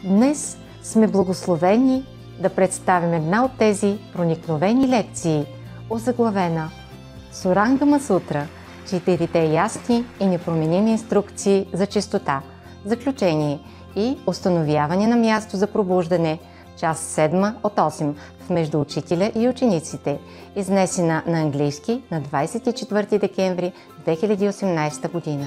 Днес сме благословени да представим една от тези проникновени лекции, озаглавена Сурангама Сутра, 4 ясни и непроменими инструкции за чистота, заключение и установяване на място за пробуждане, част 7 от 8 в Между учителя и учениците, изнесена на английски на 24 декември 2018 година.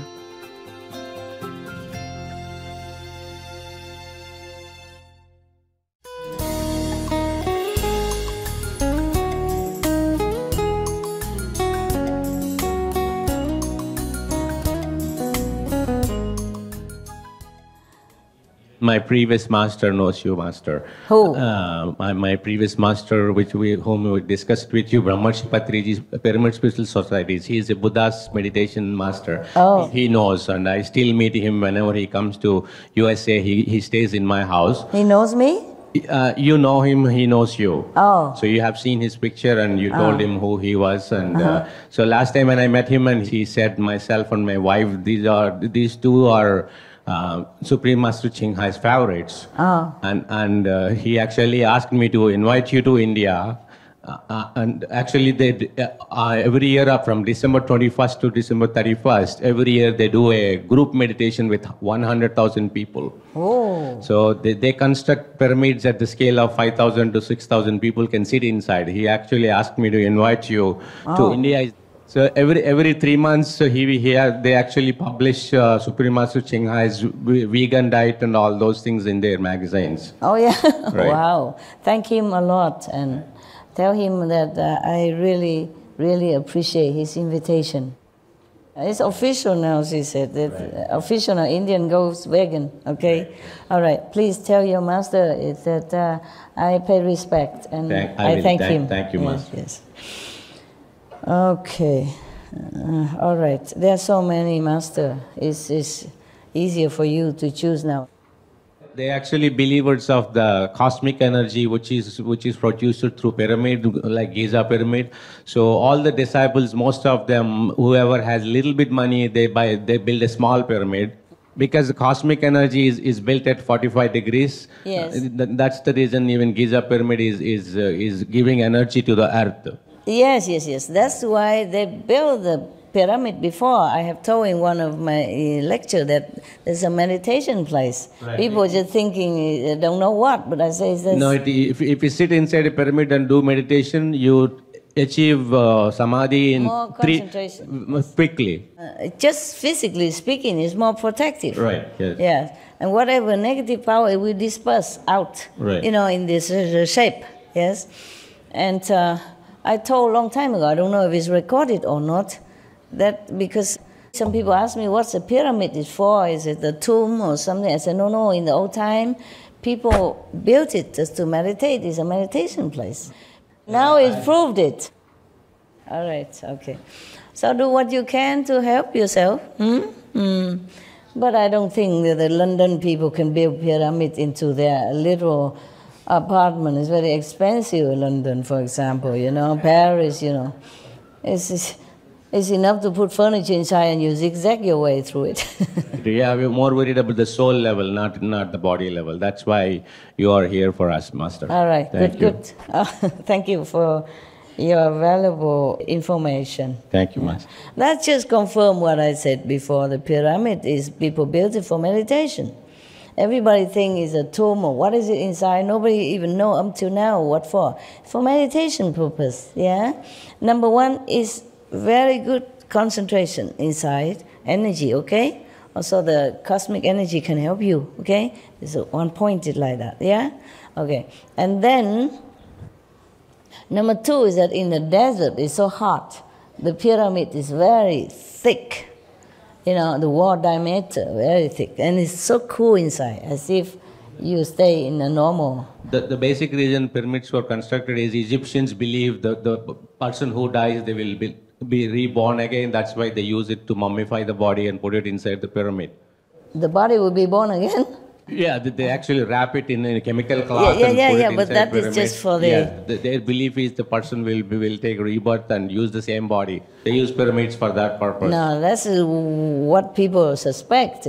My previous master knows you, master. Who? My previous master, whom we discussed with you, Brahmarshi Patriji's Pyramid Spiritual Societies. He is a Buddha's meditation master. Oh. He knows, and I still meet him whenever he comes to USA. He stays in my house. He knows me? You know him, he knows you. Oh. So you have seen his picture and you told him who he was. And so last time when I met him, and he said, myself and my wife, these two are Supreme Master Ching Hai's favorites. Oh. And he actually asked me to invite you to India. And actually, every year from December 21st to December 31st, every year they do a group meditation with 100,000 people. Oh. So they construct pyramids at the scale of 5,000 to 6,000 people can sit inside. He actually asked me to invite you to India. So every 3 months, they actually publish Supreme Master Ching Hai's vegan diet and all those things in their magazines. Oh, yeah. Right. Wow. Thank him a lot and tell him that I really, really appreciate his invitation. It's official now, she said. That official now, Indian goes vegan, okay? All right. Please tell your master that I pay respect and I thank him. Thank you, Master. Yes. Okay. All right. There are so many, Master. It's easier for you to choose now. They are actually believers of the cosmic energy which is produced through pyramid, like Giza pyramid. So all the disciples, most of them, whoever has little bit money, they build a small pyramid. Because the cosmic energy is built at 45 degrees. Yes. That's the reason even Giza pyramid is giving energy to the earth. Yes. That's why they built the pyramid before. I have told in one of my lecture that there's a meditation place. Right. People just thinking, don't know what, but I say that's... No, if you sit inside a pyramid and do meditation, you achieve samadhi in more concentration. Quickly. Just physically speaking, it's more protective. Right, yes. Yeah. And whatever negative power, it will disperse out, right. In this shape, yes. And I told a long time ago, I don't know if it's recorded or not, that because some people ask me, what's a pyramid is for? Is it a tomb or something? I said, no, in the old time, people built it just to meditate. It's a meditation place. Now it's proved it. All right, okay. So do what you can to help yourself. But I don't think that the London people can build pyramid into their little apartment. It's very expensive in London, for example, Paris, It's enough to put furniture inside and you zigzag your way through it. Yeah, we're more worried about the soul level, not the body level. That's why you are here for us, Master. All right, good. Thank you for your valuable information. Thank you, Master. That just confirmed what I said before. The pyramid is people built it for meditation. Everybody think it's a tomb or what is it inside. Nobody even know up till now what for. For meditation purpose, yeah? Number one is very good concentration inside, energy, okay? Also the cosmic energy can help you, okay? It's one pointed like that, yeah? Okay. And then, number two is that in the desert, it's so hot. The pyramid is very thick. The wall diameter, very thick. And it's so cool inside, as if you stay in a normal... The basic reason pyramids were constructed is Egyptians believe that the person who dies, they will be reborn again. That's why they use it to mummify the body and put it inside the pyramid. The body will be born again? Yeah, they actually wrap it in a chemical cloth and put it inside but that pyramid. is just for the... Yeah, their belief is the person will take rebirth and use the same body. They use pyramids for that purpose. No, that's what people suspect.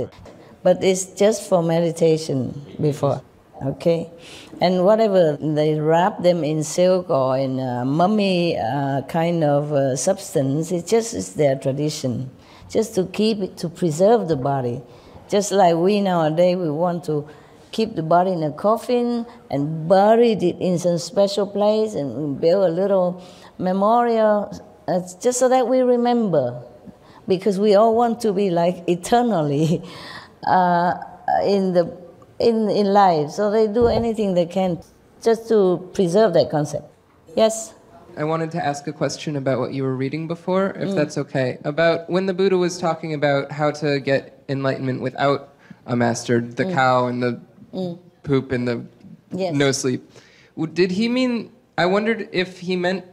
But it's just for meditation before. Okay, and whatever they wrap them in silk or in a mummy kind of substance, it just is their tradition, just to keep it, to preserve the body. Just like we nowadays, we want to keep the body in a coffin and buried it in some special place and build a little memorial, just so that we remember, because we all want to be like eternally in life. So they do anything they can just to preserve that concept. Yes? I wanted to ask a question about what you were reading before, if that's okay. About when the Buddha was talking about how to get enlightenment without a master, the cow and the poop and the no sleep. Did he mean, I wondered if he meant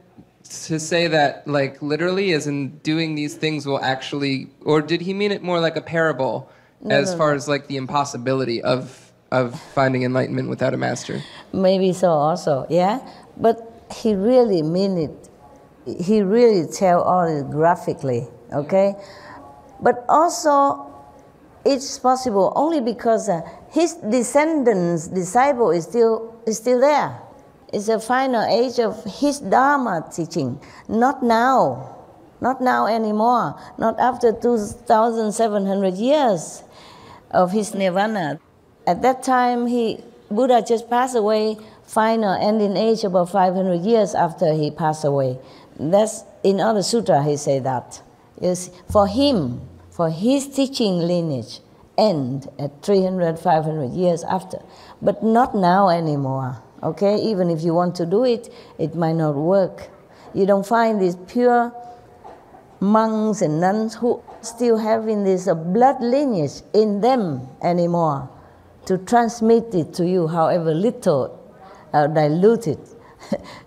to say that like literally as in doing these things will actually, or did he mean it more like a parable as far as like the impossibility of finding enlightenment without a master? Maybe so also, yeah. But he really mean it. He really tell all it graphically, okay? But also, it's possible only because his descendants, disciple is still there. It's the final age of his Dharma teaching. Not now. Not now anymore. Not after 2,700 years of his nirvana. At that time, Buddha just passed away, final ending age about 500 years after he passed away. That's in other sutra he said that. Yes, for him, for his teaching lineage, end at 300, 500 years after. But not now anymore, okay? Even if you want to do it, it might not work. You don't find these pure monks and nuns who still having this blood lineage in them anymore to transmit it to you, however little diluted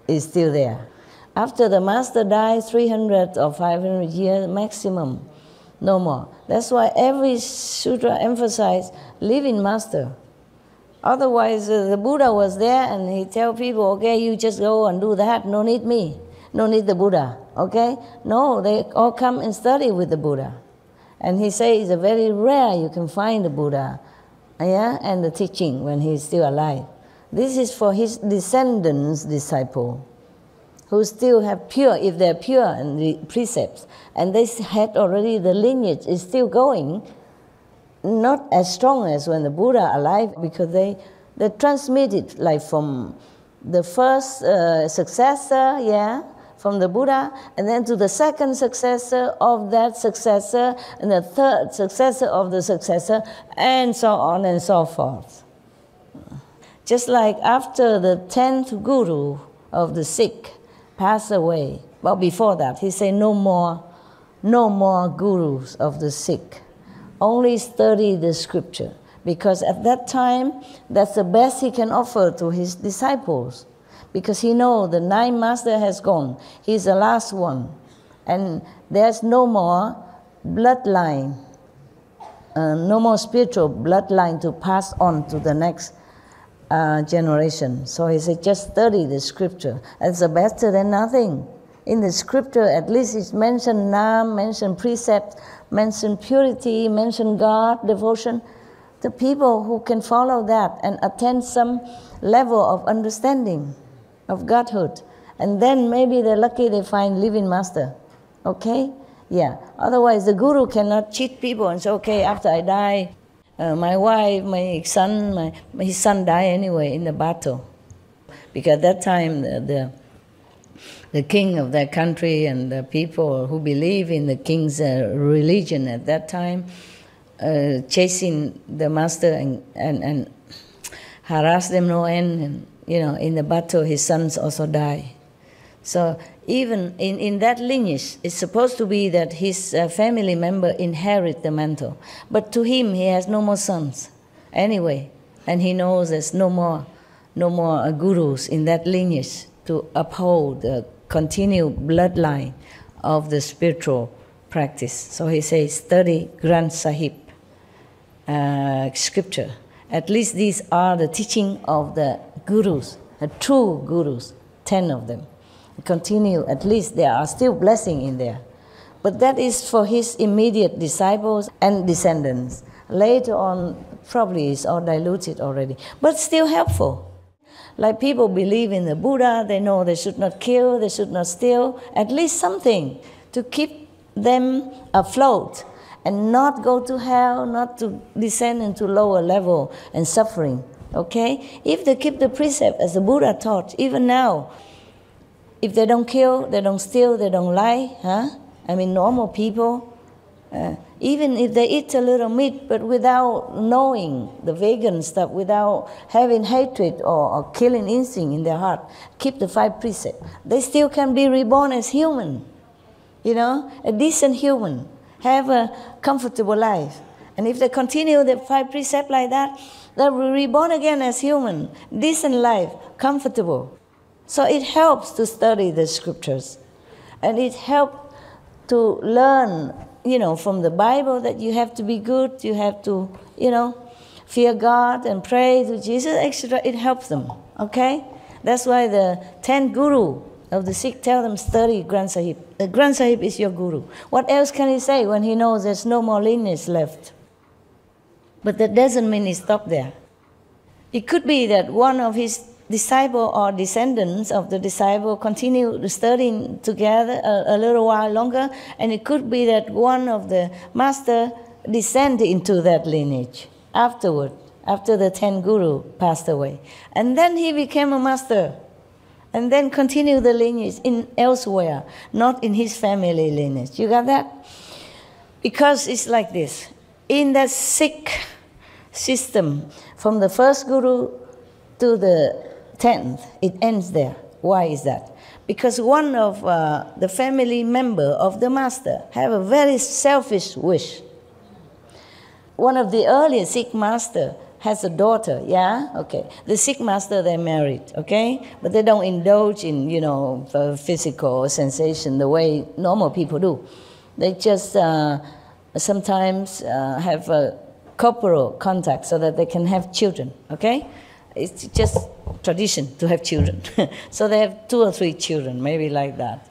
is still there. After the master dies, 300 or 500 years maximum, no more. That's why every sutra emphasizes living master. Otherwise, the Buddha was there and he tell people, okay, you just go and do that, no need me, no need the Buddha, okay? No, they all come and study with the Buddha. And he says it's very rare you can find the Buddha, yeah, and the teaching when he's still alive. This is for his descendants, disciple, who still have pure, if they're pure, and the precepts, and they had already the lineage is still going, not as strong as when the Buddha alive, because they transmit it like from the first successor, yeah, from the Buddha, and then to the second successor of that successor, and the third successor of the successor, and so on and so forth. Just like after the 10th guru of the Sikh passed away, well, before that, he said, no more gurus of the Sikh. Only study the scripture. Because at that time, that's the best he can offer to his disciples. Because he knows the ninth master has gone. He's the last one. And there's no more bloodline, no more spiritual bloodline to pass on to the next generation. So he said, just study the scripture. It's better than nothing. In the scripture, at least it's mentioned Nam, mentioned precept, mentioned purity, mentioned God, devotion. The people who can follow that and attain some level of understanding of Godhood, and then maybe they're lucky they find living master. Okay? Yeah. Otherwise, the guru cannot cheat people and say, okay, after I die, my wife, my son, his son died anyway in the battle. Because at that time, the king of that country and the people who believe in the king's religion at that time, chasing the master and harass them no end. And, you know, in the battle, his sons also die. So even in that lineage, it's supposed to be that his family member inherit the mantle. But to him, he has no more sons anyway. And he knows there's no more gurus in that lineage to uphold the continued bloodline of the spiritual practice. So he says, study Granth Sahib, scripture. At least these are the teaching of the gurus, the true gurus, 10 of them. Continue, at least there are still blessings in there. But that is for his immediate disciples and descendants. Later on, probably is all diluted already, but still helpful. Like people believe in the Buddha, they know they should not kill, they should not steal, at least something to keep them afloat and not go to hell, not to descend into lower level and suffering, okay? If they keep the precept as the Buddha taught, even now, if they don't kill, they don't steal, they don't lie, I mean, normal people, even if they eat a little meat, but without knowing the vegan stuff, without having hatred or killing instinct in their heart, keep the 5 precepts, they still can be reborn as human, you know, a decent human, have a comfortable life. And if they continue the 5 precepts like that, they will be reborn again as human, decent life, comfortable. So it helps to study the scriptures. And it helps to learn, you know, from the Bible that you have to be good, you have to, you know, fear God and pray to Jesus, etc. It helps them, okay? That's why the 10 guru of the Sikh tell them study Granth Sahib. The Granth Sahib is your guru. What else can he say when he knows there's no more lineage left? But that doesn't mean he stopped there. It could be that one of his disciple or descendants of the disciple continue studying together a little while longer, and it could be that one of the master descended into that lineage afterward, after the 10 guru passed away. And then he became a master, and then continued the lineage in elsewhere, not in his family lineage. You got that? Because it's like this. In that Sikh system, from the first guru to the 10th, it ends there. Why is that? Because one of the family member of the master have a very selfish wish. One of the earliest Sikh master has a daughter, yeah? Okay. The Sikh master, they're married, okay? But they don't indulge in, you know, physical sensation the way normal people do. They just sometimes have a corporal contact so that they can have children, okay? It's just tradition to have children. So they have 2 or 3 children, maybe like that.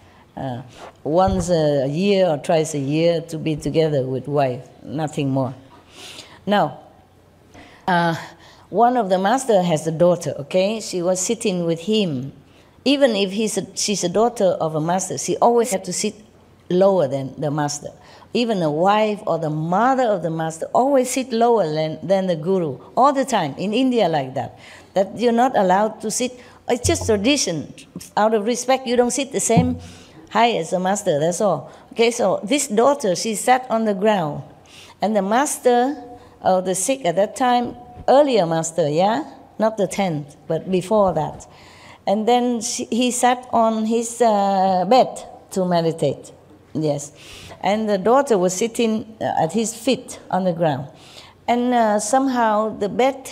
Once a year or twice a year to be together with wife, nothing more. Now, one of the master has a daughter, okay? She was sitting with him. Even if she's a daughter of a master, she always had to sit lower than the master. Even a wife or the mother of the master always sit lower than the guru, all the time, in India like that. That you're not allowed to sit, it's just tradition. Out of respect, you don't sit the same height as the master, that's all. Okay, so this daughter, she sat on the ground. And the master of the Sikh at that time, earlier master, yeah? Not the 10th, but before that. And then he sat on his bed to meditate, yes. And the daughter was sitting at his feet on the ground. And somehow the bed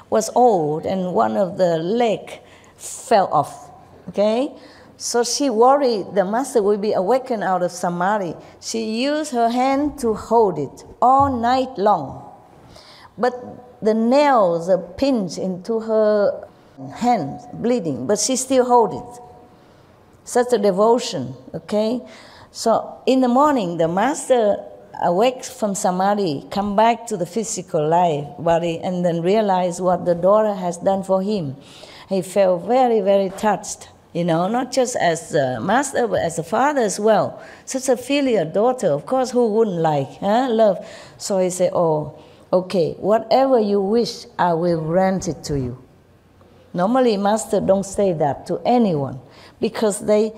was old and one of the leg fell off, okay? So she worried the master would be awakened out of samadhi. She used her hand to hold it all night long. But the nails are pinched into her hand, bleeding, but she still held it. Such a devotion, okay? So in the morning, the master awakes from samadhi, come back to the physical life, body, and then realize what the daughter has done for him. He felt very, very touched, you know, not just as a master, but as a father as well. Such a filial daughter, of course, who wouldn't like, love? So he said, oh, okay, whatever you wish, I will grant it to you. Normally, master don't say that to anyone, because they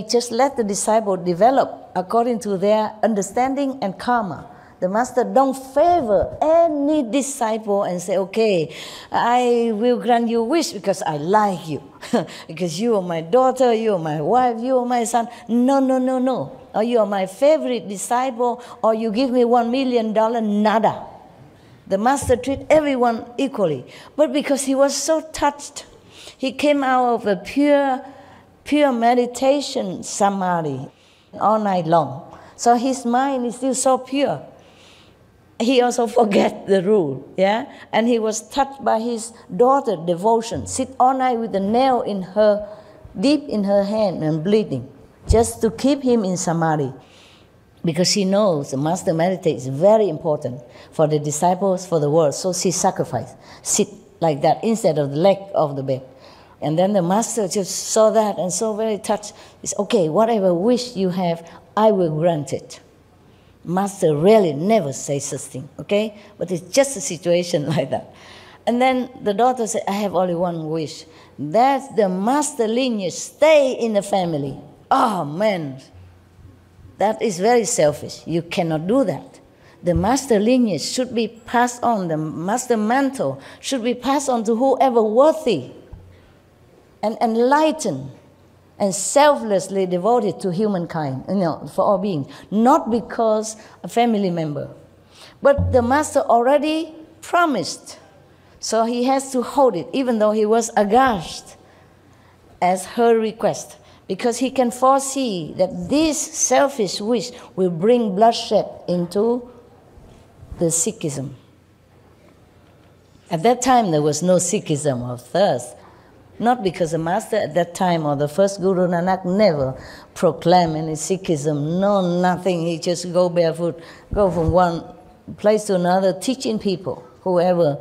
just let the disciple develop according to their understanding and karma. The master don't favor any disciple and say, okay, I will grant you wish because I like you, because you are my daughter, you are my wife, you are my son. No, no, no, no. Or you are my favorite disciple, or you give me $1 million, nada. The master treat everyone equally. But because he was so touched, he came out of a pure meditation samadhi all night long. So his mind is still so pure. He also forget the rule, yeah? And he was touched by his daughter's devotion. Sit all night with the nail in her, deep in her hand and bleeding, just to keep him in samadhi. because she knows the master meditates is very important for the disciples, for the world. So she sacrificed, sit like that instead of the leg of the bed. And then the master just saw that and so very touched. It's okay, whatever wish you have, I will grant it. Master really never says such thing, okay? But it's just a situation like that. And then the daughter said, I have only one wish. That the master lineage stay in the family. Oh, man. That is very selfish. You cannot do that. The master lineage should be passed on. The master mantle should be passed on to whoever worthy and enlightened and selflessly devoted to humankind, for all beings. Not because a family member. But the master already promised. So he has to hold it, even though he was aghast as her request. Because he can foresee that this selfish wish will bring bloodshed into the Sikhism. At that time, there was no Sikhism of thirst. Not because the master at that time or the first Guru Nanak never proclaimed any Sikhism, no, nothing. He just go barefoot, go from one place to another, teaching people, whoever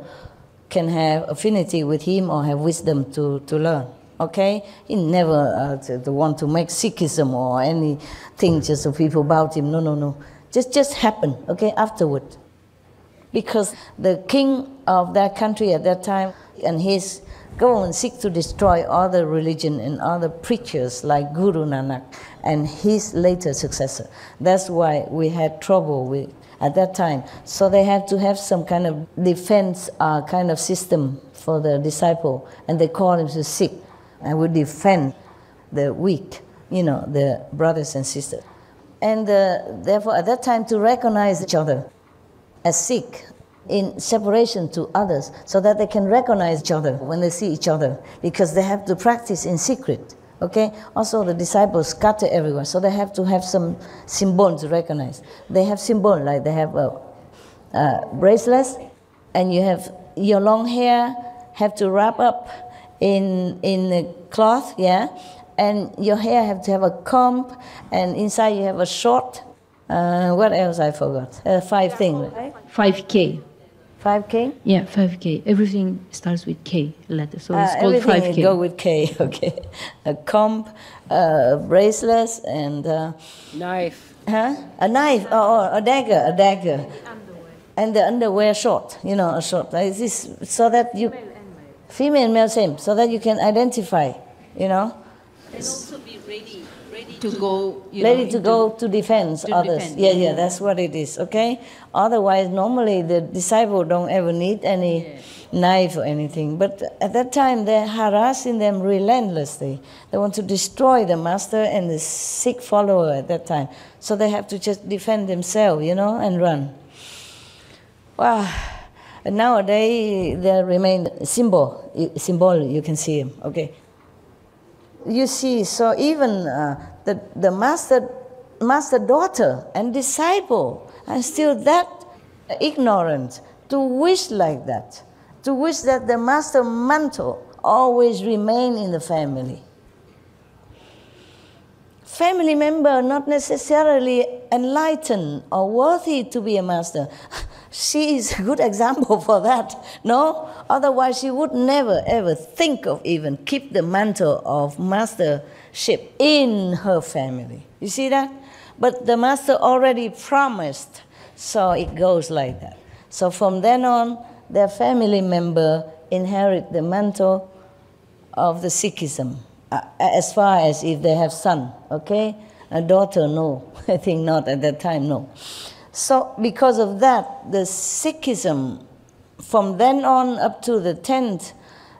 can have affinity with him or have wisdom to learn. Okay? He never to want to make Sikhism or anything just so people about him. No. Just happened, okay, afterward. Because the king of that country at that time and his government seek to destroy other religion and other preachers like Guru Nanak and his later successor. That's why we had trouble with at that time. So they have to have some kind of defense kind of system for the disciple, and they call him to Sikh and would defend the weak, the brothers and sisters. And therefore at that time to recognize each other as Sikh in separation to others so that they can recognize each other when they see each other, because they have to practice in secret. Okay. Also, the disciples scatter everywhere, so they have to have some symbol to recognize. They have symbol like they have bracelets, and you have your long hair have to wrap up in the cloth, yeah, and your hair have to have a comb, and inside you have a short. What else I forgot? 5 things. 5K. 5K? Yeah, 5K. Everything starts with K letter, so it's called 5K. Everything go with K, okay. A comb, bracelets, and... knife. Huh? A knife, or a dagger. And the underwear short, a short. Like this, so that you... Female and male same, so that you can identify, And also be ready to go, ready to go to defend others. Defend. Yeah, that's what it is, okay? Otherwise, normally the disciple don't ever need any knife or anything. But at that time, they're harassing them relentlessly. They want to destroy the master and the Sikh follower at that time. So they have to just defend themselves, and run. Wow. And nowadays, there remain symbol, you can see him, okay? You see, so even the master daughter and disciple are still that ignorant to wish like that, to wish that the master mantle always remain in the family. Family member not necessarily enlightened or worthy to be a master. She is a good example for that, no? Otherwise, she would never, ever think of even keep the mantle of mastership in her family. You see that? But the master already promised, so it goes like that. So from then on, their family member inherit the mantle of the Sikhism, as far as if they have son, okay? A daughter, no. I think not at that time, no. So because of that, the Sikhism, from then on up to the 10th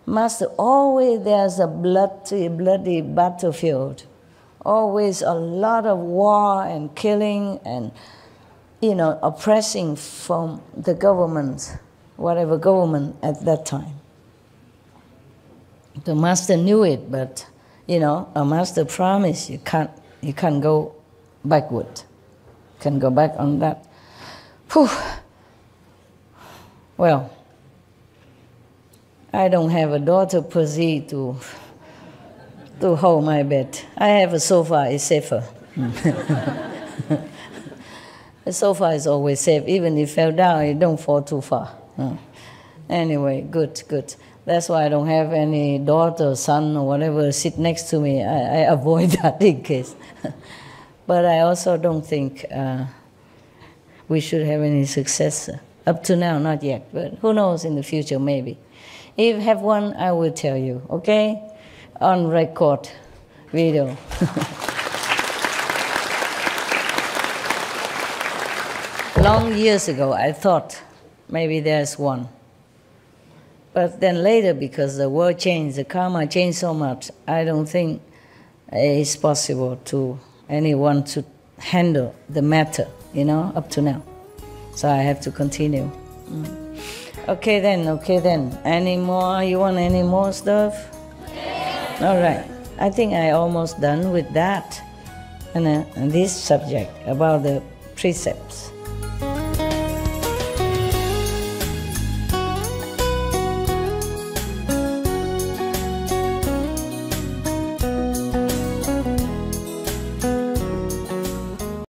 master, always there's a bloody battlefield. Always a lot of war and killing and, oppressing from the government, whatever government at that time. The master knew it, but, a master promised you can't go backward. Can go back on that. Whew. Well, I don't have a daughter per se to hold my bed. I have a sofa, it's safer. The sofa is always safe. Even if you fell down, you don't fall too far. Anyway, good, good. That's why I don't have any daughter or son or whatever sit next to me. I avoid that in case. But I also don't think we should have any successor. Up to now, not yet. But who knows, in the future, maybe. If I have one, I will tell you, okay? On record video. Long years ago, I thought maybe there's one. But then later, because the world changed, the karma changed so much, I don't think it's possible to anyone to handle the matter, you know, up to now. So I have to continue. Okay then. Any more? You want any more stuff? All right. I think I almost done with that and this subject about the precepts.